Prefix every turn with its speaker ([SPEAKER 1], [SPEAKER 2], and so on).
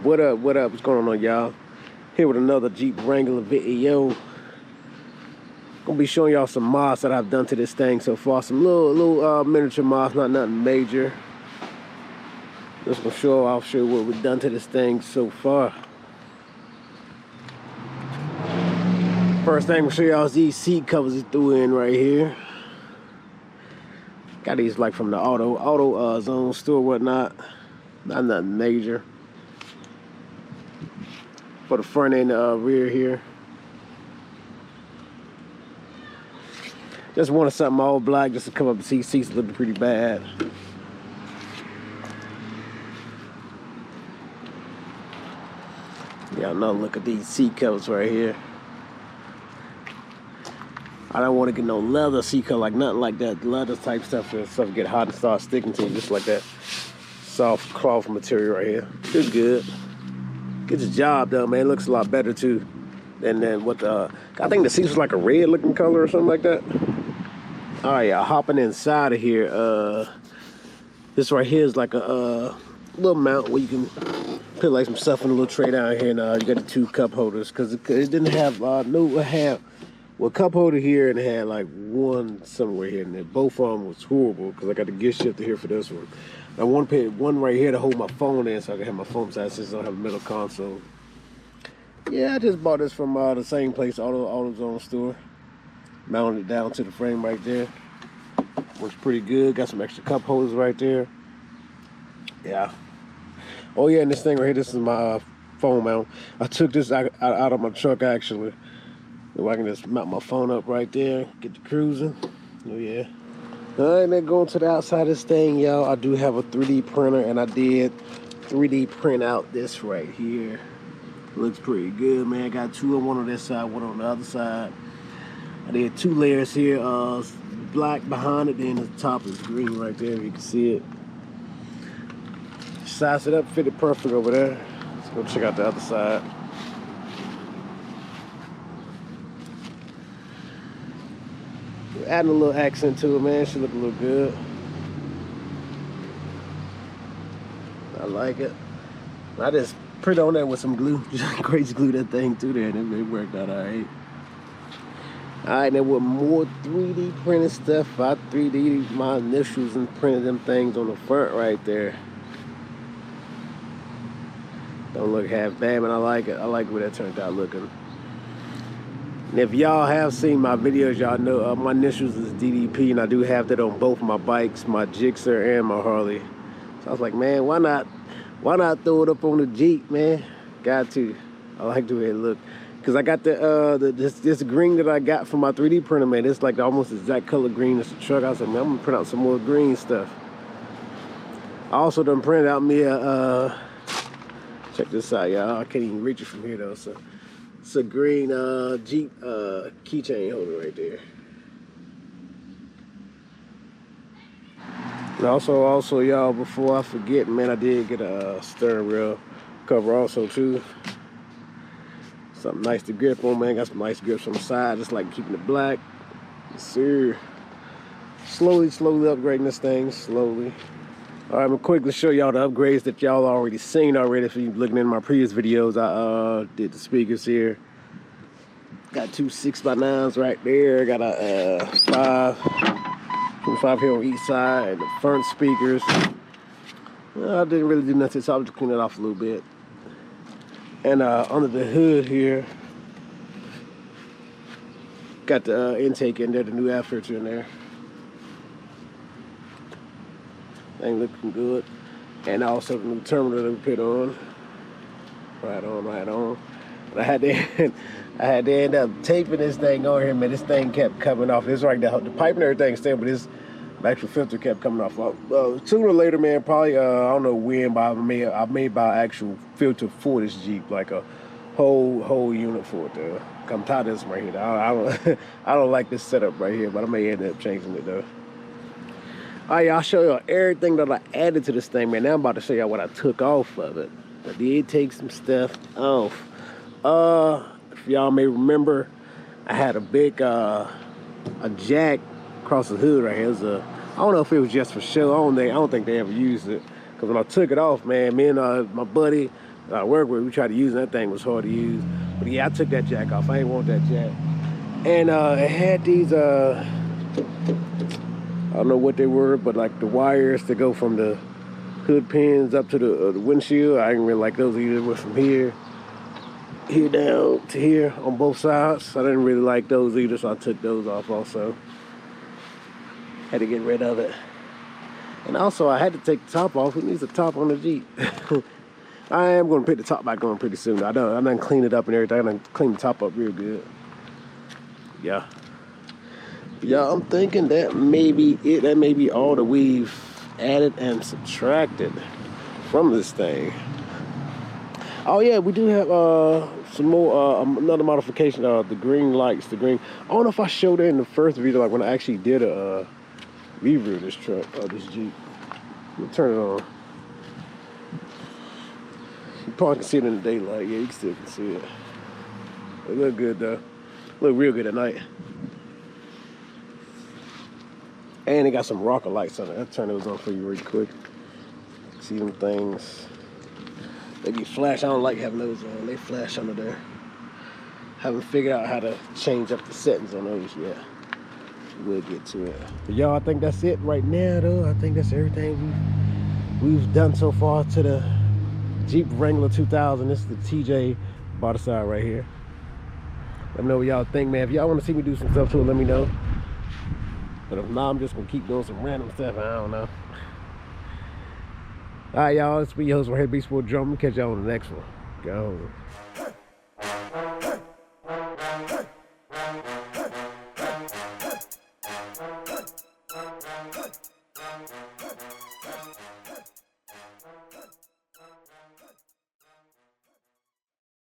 [SPEAKER 1] What up, what's going on, y'all? Here with another Jeep Wrangler video. Gonna be showing y'all some mods that I've done to this thing so far. Some little miniature mods, not nothing major. Just gonna I'll show you what we've done to this thing so far. First thing I'm gonna show y'all is these seat covers it threw in right here. Got these like from the auto zone store, whatnot. Not nothing major. For the front and rear here. Just wanted something all black just to come up and see seats looking pretty bad. Yeah, another look at these seat covers right here. I don't want to get no leather seat cover, like nothing like that. Leather type stuff, stuff get hot and start sticking to you, just like that. Soft cloth material right here. It's good. Gets the job done, man. It looks a lot better too than what the. I think the seats was like a red looking color or something like that. All right, y'all, hopping inside of here. This right here is like a little mount where you can put like some stuff in a little tray down here, and you got the two cup holders because it didn't have well, cup holder here and it had like one somewhere here, and both of them was horrible because I got the gear shifter here for this one. I want to put one right here to hold my phone in so I can have my phone side since I don't have a middle console. Yeah, I just bought this from the same place, AutoZone store. Mounted it down to the frame right there. Works pretty good. Got some extra cup holders right there. Yeah. Oh yeah, and this thing right here, this is my phone mount. I took this out of my truck actually. So I can just mount my phone up right there, get to cruising. Oh yeah. All right, man, going to the outside of this thing, y'all. I do have a 3D printer, and I did 3D print out this right here. Looks pretty good, man. Got two on one on this side, one on the other side. I did two layers here, black behind it, then the top is green right there, if you can see it. Size it up, fit it perfect over there. Let's go check out the other side. Adding a little accent to it, man. Should look a little good. I like it. I just print on that with some glue. Just crazy glue that thing through there, and it worked out all right. All right, then with more 3D printed stuff, I 3D my initials and printed them things on the front right there. Don't look half bad, but I like it. I like where that turned out looking. And if y'all have seen my videos, y'all know my initials is DDP, and I do have that on both my bikes, my Gixxer and my Harley. So I was like, man, why not throw it up on the Jeep, man? Got to. I like the way it look. Because I got this green that I got from my 3D printer, man. It's like almost the exact color green as the truck. I was like, man, I'm gonna print out some more green stuff. I also done printed out me a, check this out, y'all. I can't even reach it from here though, so. It's a green Jeep keychain holder right there. And also, y'all, before I forget, man, I did get a steering wheel cover also too. Something nice to grip on, man. Got some nice grips on the side, just like keeping it black. Yes, sir. Slowly upgrading this thing, slowly. All right, I'm gonna quickly show y'all the upgrades that y'all already seen already. If you're looking in my previous videos, I did the speakers here. Got two 6x9s right there. Got a 5 here on each side, and the front speakers. I didn't really do nothing, so I'll just clean it off a little bit. And under the hood here, got the intake in there, the new air filter in there. Thing looking good. And also the new terminal that we put on. Right on. But I had to end up taping this thing on here, man. This thing kept coming off. It's right, the pipe and everything stayed, but this actual filter kept coming off. Sooner or later, man, probably I don't know when, but I may buy actual filter for this Jeep, like a whole unit for it though. I'm tired of this right here. I don't like this setup right here, but I may end up changing it though. All right, y'all, show y'all everything that I added to this thing, man. Now I'm about to show y'all what I took off of it. I did take some stuff off. If y'all may remember, I had a big a jack across the hood right here. It was I don't know if it was just for show. I don't think they ever used it. Because when I took it off, man, me and my buddy I work with, we tried to use it. That thing was hard to use. But yeah, I took that jack off. I ain't want that jack. And it had these, I don't know what they were, but like the wires to go from the hood pins up to the windshield. I didn't really like those either. Went from here down to here on both sides. I didn't really like those either, so I took those off also. Had to get rid of it. And also, I had to take the top off. Who needs a top on the Jeep? I am going to pick the top back on pretty soon. I done clean it up and everything. I done clean the top up real good. Yeah. Yeah, I'm thinking that may be it. That may be all that we've added and subtracted from this thing. Oh yeah, we do have some more, another modification, the green lights, the green. I don't know if I showed it in the first video, like when I actually did a review of this truck, this Jeep. Let me turn it on. You probably can see it in the daylight. Yeah, you still can see it. It look good though. Look real good at night. And it got some rocker lights on it. I'll turn those on for you real quick. See them things. They be flash. I don't like having those on. They flash under there. Haven't figured out how to change up the settings on those yet. We'll get to it. But y'all, I think that's it right now though. I think that's everything we've done so far to the Jeep Wrangler 2000. This is the TJ bottom side right here. Let me know what y'all think, man. If y'all want to see me do some stuff to it, let me know. But if not, I'm just gonna keep doing some random stuff. I don't know. All right, y'all. It's me, your host right here, BeastieBoyDrumma. Catch y'all on the next one. Go.